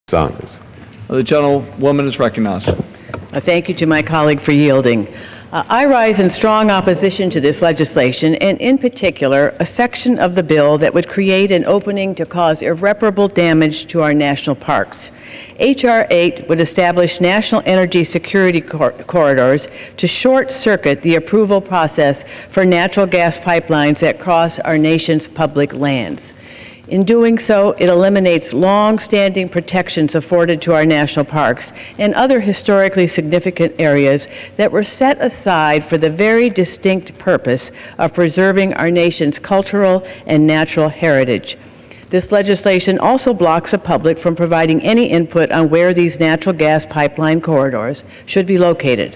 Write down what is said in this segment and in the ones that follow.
Tsongas. The gentlewoman is recognized. Thank you to my colleague for yielding. I rise in strong opposition to this legislation, and in particular, a section of the bill that would create an opening to cause irreparable damage to our national parks. H.R. 8 would establish national energy security corridors to short-circuit the approval process for natural gas pipelines that cross our nation's public lands. In doing so, it eliminates long-standing protections afforded to our national parks and other historically significant areas that were set aside for the very distinct purpose of preserving our nation's cultural and natural heritage. This legislation also blocks the public from providing any input on where these natural gas pipeline corridors should be located.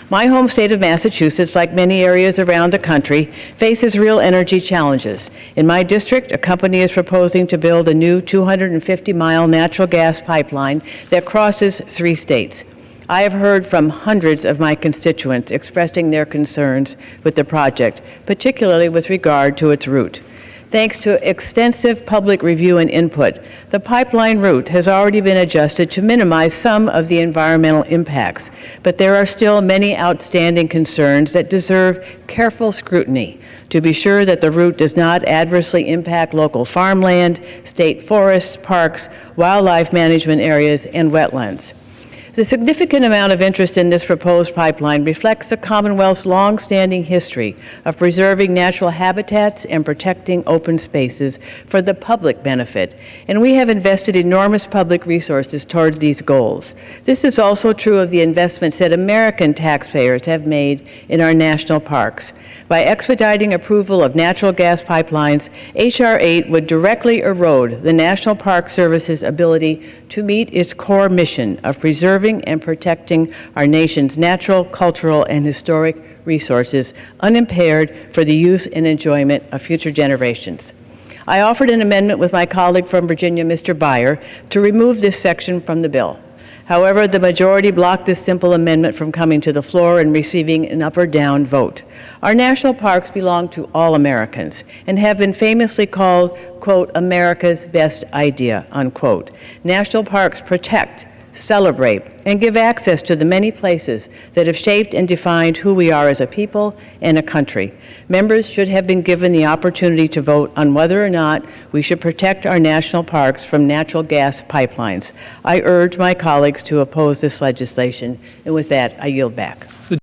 My home state of Massachusetts, like many areas around the country, faces real energy challenges. In my district, a company is proposing to build a new 250-mile natural gas pipeline that crosses 3 states. I have heard from hundreds of my constituents expressing their concerns with the project, particularly with regard to its route. Thanks to extensive public review and input, the pipeline route has already been adjusted to minimize some of the environmental impacts, but there are still many outstanding concerns that deserve careful scrutiny to be sure that the route does not adversely impact local farmland, state forests, parks, wildlife management areas, and wetlands. The significant amount of interest in this proposed pipeline reflects the Commonwealth's long-standing history of preserving natural habitats and protecting open spaces for the public benefit, and we have invested enormous public resources toward these goals. This is also true of the investments that American taxpayers have made in our national parks. By expediting approval of natural gas pipelines, H.R. 8 would directly erode the National Park Service's ability to meet its core mission of preserving and protecting our nation's natural, cultural, and historic resources unimpaired for the use and enjoyment of future generations. I offered an amendment with my colleague from Virginia, Mr. Beyer, to remove this section from the bill. However, the majority blocked this simple amendment from coming to the floor and receiving an up or down vote. Our national parks belong to all Americans and have been famously called, quote, America's best idea, unquote. National parks protect, celebrate, and give access to the many places that have shaped and defined who we are as a people and a country. Members should have been given the opportunity to vote on whether or not we should protect our national parks from natural gas pipelines. I urge my colleagues to oppose this legislation, and with that, I yield back.